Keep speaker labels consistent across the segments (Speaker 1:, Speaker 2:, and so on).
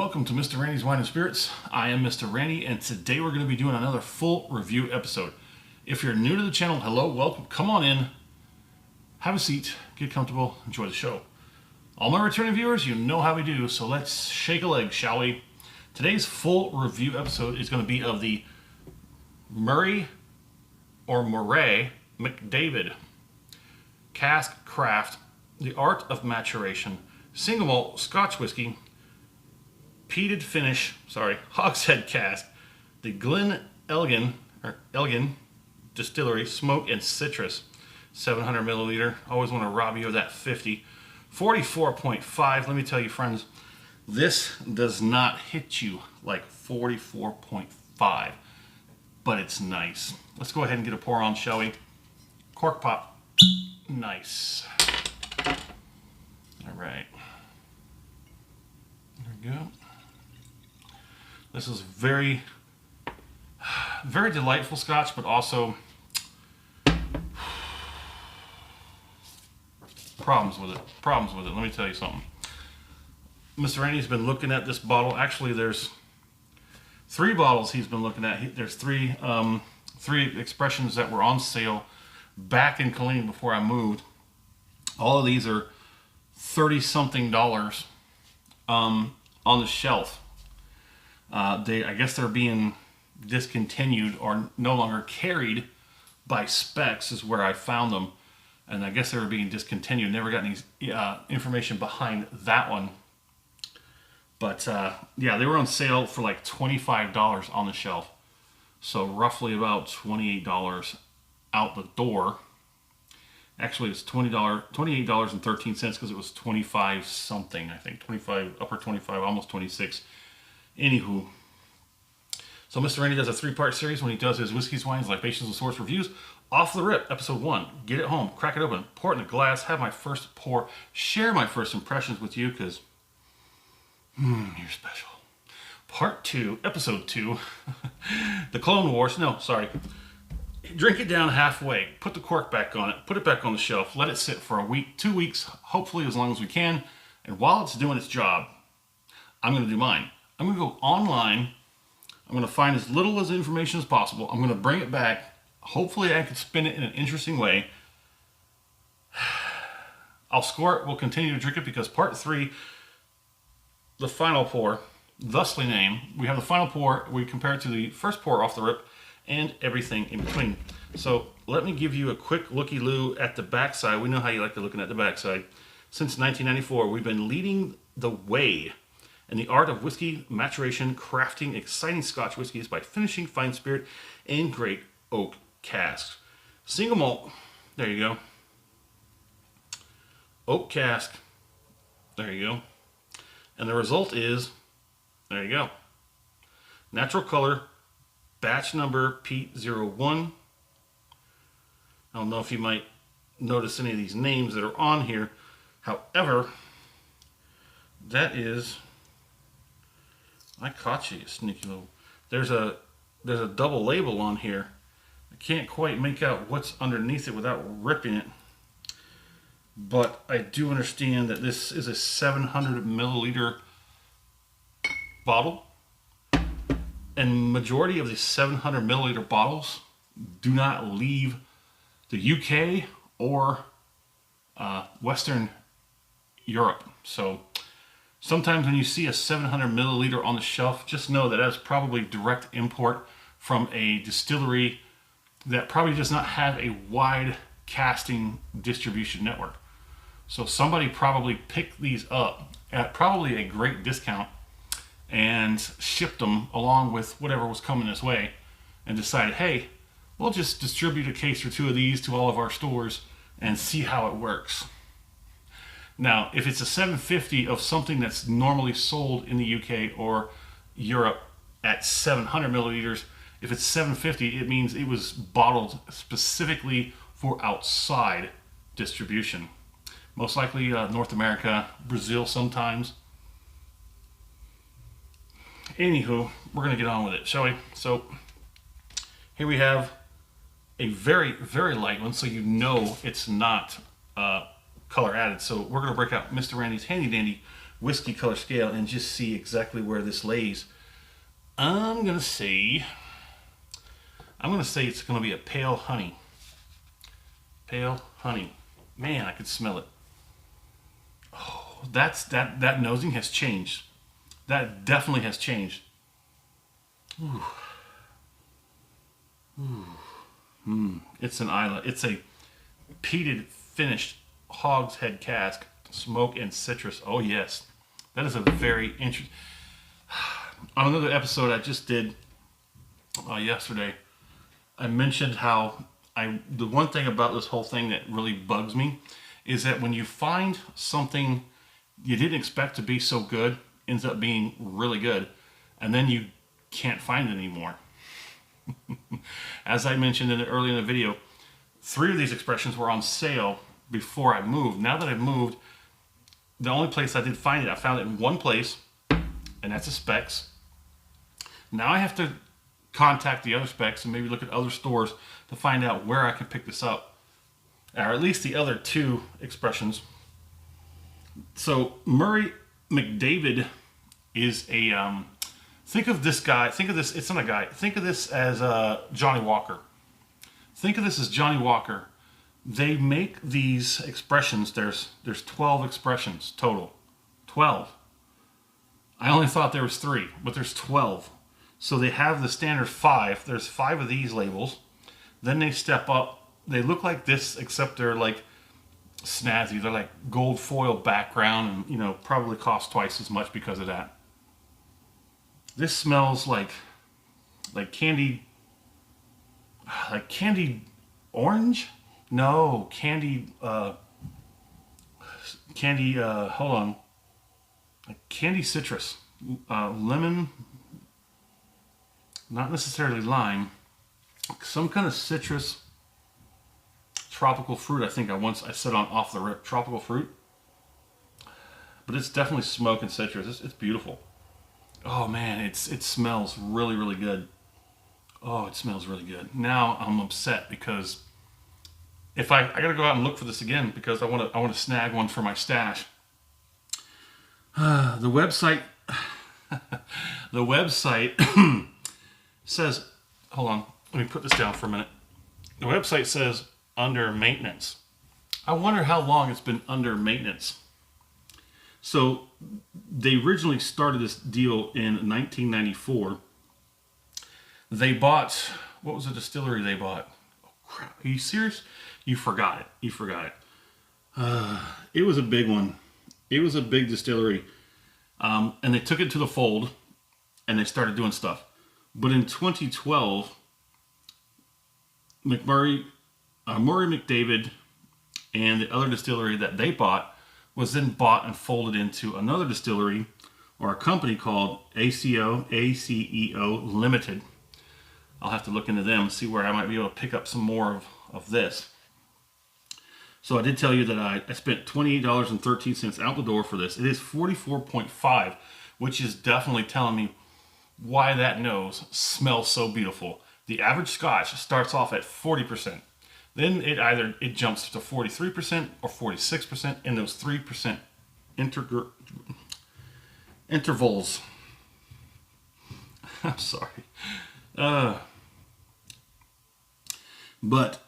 Speaker 1: welcome to Mr. Randy's Wine and Spirits. I am Mr. Randy, and today we're going to be doing another full review episode. If you're new to the channel, hello, welcome, come on in, have a seat, get comfortable, enjoy the show. All my returning viewers, you know how we do, so let's shake a leg, shall we? Today's full review episode is going to be of the Murray McDavid Cask Craft, The Art of Maturation, Single Malt Scotch Whiskey, Peated finish, hogshead cask, the Elgin Distillery, Smoke and Citrus, 700 milliliter. Always want to rob you of that 50. 44.5. Let me tell you, friends, this does not hit you like 44.5, but it's nice. Let's go ahead and get a pour on, shall we? Cork pop. Nice. All right. There we go. This is very, very delightful Scotch, but also problems with it. Let me tell you something. Mr. Randy's been looking at this bottle. Actually, there's 3 bottles he's been looking at. There's three expressions that were on sale back in Killeen before I moved. All of these are $30-something on the shelf. I guess they're being discontinued or no longer carried by Specs is where I found them, and I guess they were being discontinued. Never got any information behind that one, but yeah, they were on sale for like $25 on the shelf, so roughly about $28 out the door. Actually, it's $28.13 because it was 25 something, I think, 25, upper 25, almost 26. Anywho, so Mr. Randy does a 3-part series when he does his whiskeys, wines, libations, and source reviews. Off the rip, episode 1, get it home, crack it open, pour it in a glass, have my first pour, share my first impressions with you because you're special. Part 2, episode 2, the Clone Wars. No, sorry. Drink it down halfway, put the cork back on it, put it back on the shelf, let it sit for a week, 2 weeks, hopefully as long as we can. And while it's doing its job, I'm going to do mine. I'm going to go online. I'm going to find as little as information as possible. I'm going to bring it back. Hopefully I can spin it in an interesting way. I'll score it. We'll continue to drink it because part 3, the final pour, thusly named, we have the final pour. We compare it to the first pour off the rip and everything in between. So let me give you a quick looky-loo at the backside. We know how you like to looking at the backside. Since 1994, we've been leading the way in the art of whiskey maturation, crafting exciting Scotch whiskeys by finishing fine spirit in great oak casks. Single malt, there you go. Oak cask, there you go. And the result is, there you go. Natural color, batch number P01. I don't know if you might notice any of these names that are on here. However, that is, I caught you, sneaky little. There's a double label on here. I can't quite make out what's underneath it without ripping it. But I do understand that this is a 700 milliliter bottle. And majority of the 700 milliliter bottles do not leave the UK or Western Europe. So sometimes when you see a 700 milliliter on the shelf, just know that that's probably direct import from a distillery that probably does not have a wide casting distribution network. So somebody probably picked these up at probably a great discount and shipped them along with whatever was coming this way and decided, hey, we'll just distribute a case or 2 of these to all of our stores and see how it works. Now, if it's a 750 of something that's normally sold in the UK or Europe at 700 milliliters, if it's 750, it means it was bottled specifically for outside distribution. Most likely North America, Brazil sometimes. Anywho, we're going to get on with it, shall we? So here we have a very, very light one, so you know it's not color added. So we're going to break out Mr. Randy's handy dandy whiskey color scale and just see exactly where this lays. I'm gonna say it's gonna be a pale honey. Pale honey. Man, I could smell it. Oh, that nosing has changed. That definitely has changed. Ooh. Ooh. It's an Islay. It's a peated, finished hogshead cask, smoke and citrus. Oh yes, that is a very interesting. On another episode I just did yesterday, I mentioned how the one thing about this whole thing that really bugs me is that when you find something you didn't expect to be so good, ends up being really good, and then you can't find it anymore. As I mentioned earlier in the video, 3 of these expressions were on sale before I moved. Now that I've moved, the only place I did find it, I found it in one place, and that's a Specs. Now I have to contact the other Specs and maybe look at other stores to find out where I can pick this up, or at least the other 2 expressions. So Murray McDavid is a think of this guy. Think of this. It's not a guy. Think of this as Johnny Walker. Think of this as Johnny Walker. They make these expressions. There's 12 expressions total. 12. I only thought there was 3, but there's 12. So they have the standard 5. There's 5 of these labels. Then they step up. They look like this, except they're like snazzy. They're like gold foil background, and probably cost twice as much because of that. This smells like candied orange? No, candied hold on. Like candy citrus. Lemon, not necessarily lime. Some kind of citrus, tropical fruit. I think I said on off the rip, tropical fruit. But it's definitely smoke and citrus. It's beautiful. Oh man, it smells really, really good. Oh, it smells really good. Now I'm upset because if I gotta go out and look for this again because I want to snag one for my stash. The website says, hold on, let me put this down for a minute. The website says under maintenance. I wonder how long it's been under maintenance. So they originally started this deal in 1994. They bought, what was the distillery they bought? Oh crap, are you serious? You forgot it. It was a big one. It was a big distillery. And they took it to the fold and they started doing stuff. But in 2012, Murray McDavid and the other distillery that they bought was then bought and folded into another distillery or a company called ACEO Limited. I'll have to look into them and see where I might be able to pick up some more of this. So I did tell you that I spent $28.13 out the door for this. It is 44.5, which is definitely telling me why that nose smells so beautiful. The average Scotch starts off at 40%. Then it jumps to 43% or 46% in those 3% intervals. I'm sorry. But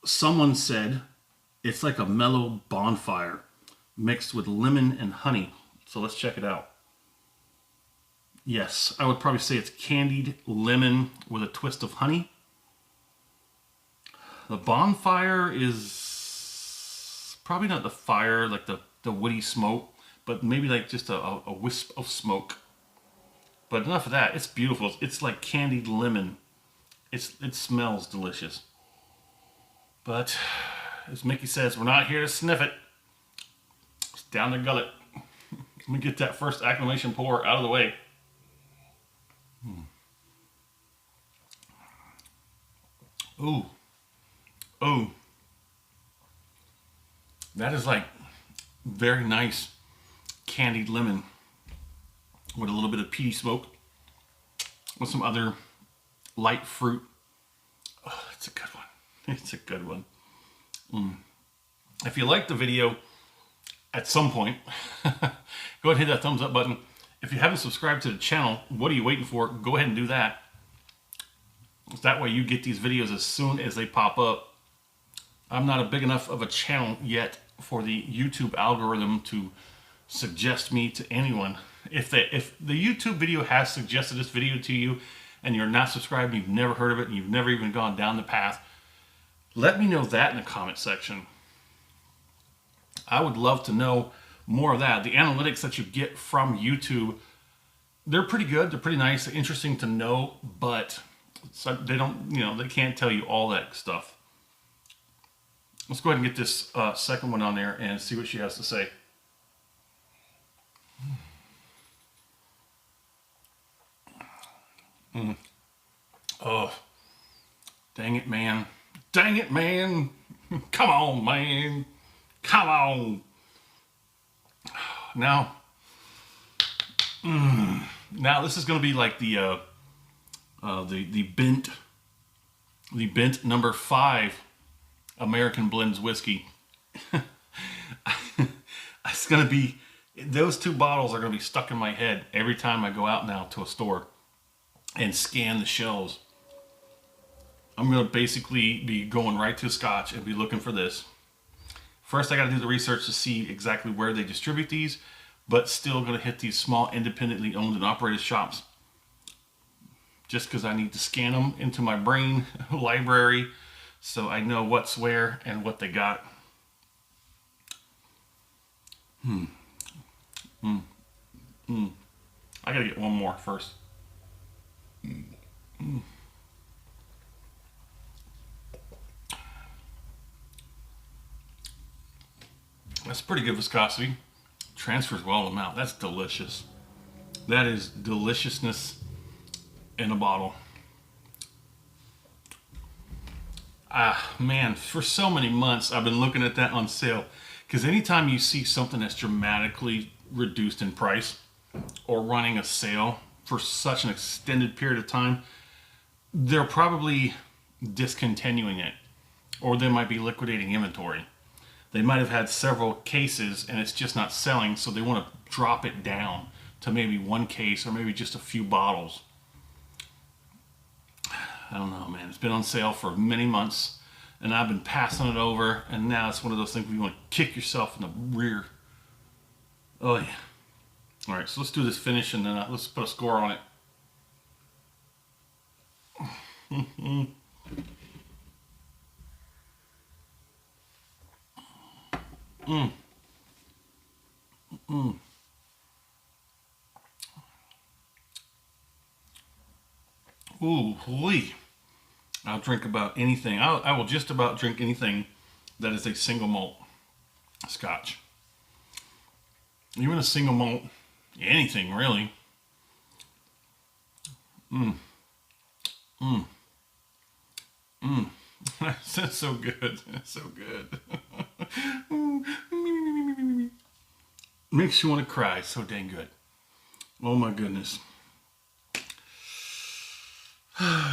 Speaker 1: someone said it's like a mellow bonfire mixed with lemon and honey. So let's check it out. Yes, I would probably say it's candied lemon with a twist of honey. The bonfire is probably not the fire, like the woody smoke, but maybe like just a wisp of smoke. But enough of that. It's beautiful. It's like candied lemon. It smells delicious. But as Mickey says, we're not here to sniff it. It's down the gullet. Let me get that first acclimation pour out of the way. Ooh. Oh, that is like very nice candied lemon with a little bit of peaty smoke with some other light fruit. Oh, it's a good one. It's a good one. If you liked the video, at some point. Go ahead and hit that thumbs up button. If you haven't subscribed to the channel, what are you waiting for? Go ahead and do that. That way you get these videos as soon as they pop up. I'm not a big enough of a channel yet for the YouTube algorithm to suggest me to anyone. If the YouTube video has suggested this video to you and you're not subscribed, you've never heard of it, and you've never even gone down the path, let me know that in the comment section. I would love to know more of that. The analytics that you get from YouTube, they're pretty good. They're pretty nice, interesting to know, but they don't, they can't tell you all that stuff. Let's go ahead and get this second one on there and see what she has to say. Oh, dang it, man. Dang it, man. Come on, man. Come on. Now, now this is going to be like the Bent number 5 American Blends whiskey. It's going to be, those 2 bottles are going to be stuck in my head every time I go out now to a store and scan the shelves. I'm going to basically be going right to Scotch and be looking for this. First, I got to do the research to see exactly where they distribute these, but still going to hit these small independently owned and operated shops just because I need to scan them into my brain library so I know what's where and what they got. I got to get one more first. That's pretty good viscosity. Transfers well to the mouth. That's delicious. That is deliciousness in a bottle. Man, for so many months I've been looking at that on sale, because anytime you see something that's dramatically reduced in price or running a sale for such an extended period of time, they're probably discontinuing it, or they might be liquidating inventory. They might have had several cases and it's just not selling, so they want to drop it down to maybe 1 case or maybe just a few bottles. I don't know, man. It's been on sale for many months and I've been passing it over, and now it's one of those things where you want to kick yourself in the rear. Oh yeah. All right, so let's do this finish and then let's put a score on it. Ooh-wee. I'll drink about anything. I will just about drink anything that is a single malt Scotch. Even a single malt, anything really. That's so good. That's so good. Makes you want to cry. So dang good. Oh my goodness.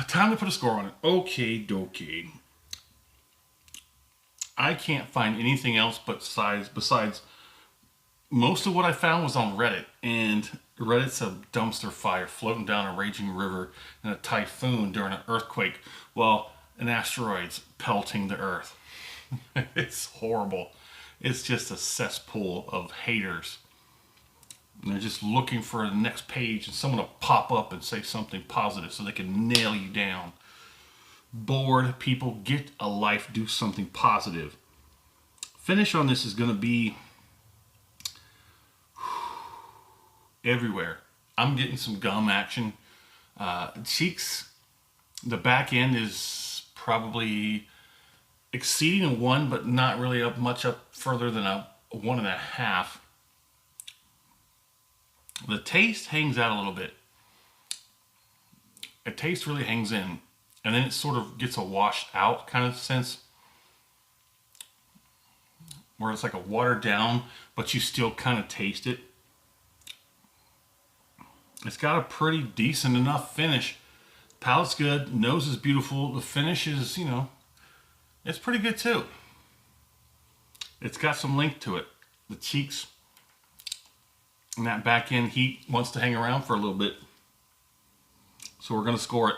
Speaker 1: Time to put a score on it. Okay, dokie. I can't find anything else besides most of what I found was on Reddit, and Reddit's a dumpster fire floating down a raging river in a typhoon during an earthquake while an asteroid's pelting the earth. It's horrible. It's just a cesspool of haters. And they're just looking for the next page and someone to pop up and say something positive so they can nail you down. Bored people, get a life, do something positive. Finish on this is going to be everywhere. I'm getting some gum action. Cheeks, the back end is probably exceeding a 1, but not really up much up further than a 1.5. The taste hangs out a little bit. The taste really hangs in, and then it sort of gets a washed out kind of sense, where it's like a watered down, but you still kind of taste it. It's got a pretty decent enough finish. Palate's good, nose is beautiful, the finish is, it's pretty good too. It's got some length to it. the cheeks. And that back end heat wants to hang around for a little bit. So we're going to score it.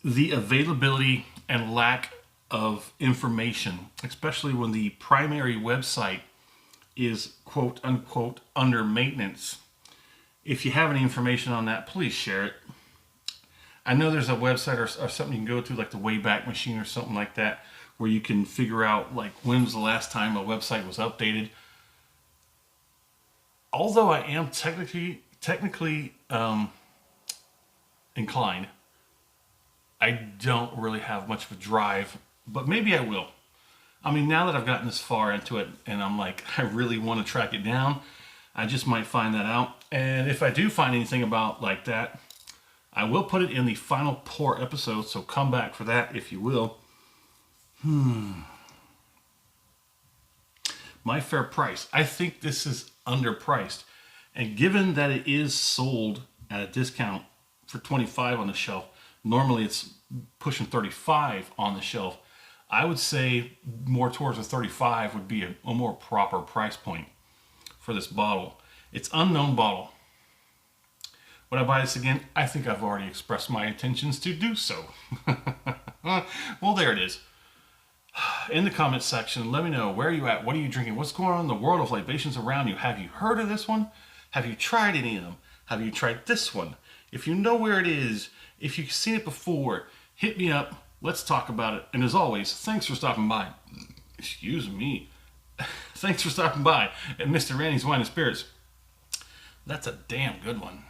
Speaker 1: The availability and lack of information, especially when the primary website is quote unquote under maintenance. If you have any information on that, please share it. I know there's a website or something you can go to, like the Wayback Machine or something like that, where you can figure out like when was the last time a website was updated. Although I am technically inclined, I don't really have much of a drive, but maybe I will. I mean, now that I've gotten this far into it and I'm like, I really want to track it down, I just might find that out. And if I do find anything about like that, I will put it in the final pour episode, so come back for that if you will. My fair price. I think this is underpriced. And given that it is sold at a discount for $25 on the shelf, normally it's pushing $35 on the shelf, I would say more towards the $35 would be a more proper price point for this bottle. It's unknown bottle. Would I buy this again? I think I've already expressed my intentions to do so. Well, there it is. In the comments section, let me know, where are you at? What are you drinking? What's going on in the world of libations around you? Have you heard of this one? Have you tried any of them? Have you tried this one? If you know where it is, if you've seen it before, hit me up. Let's talk about it. And as always, thanks for stopping by. Excuse me. Thanks for stopping by at Mr. Randy's Wine and Spirits. That's a damn good one.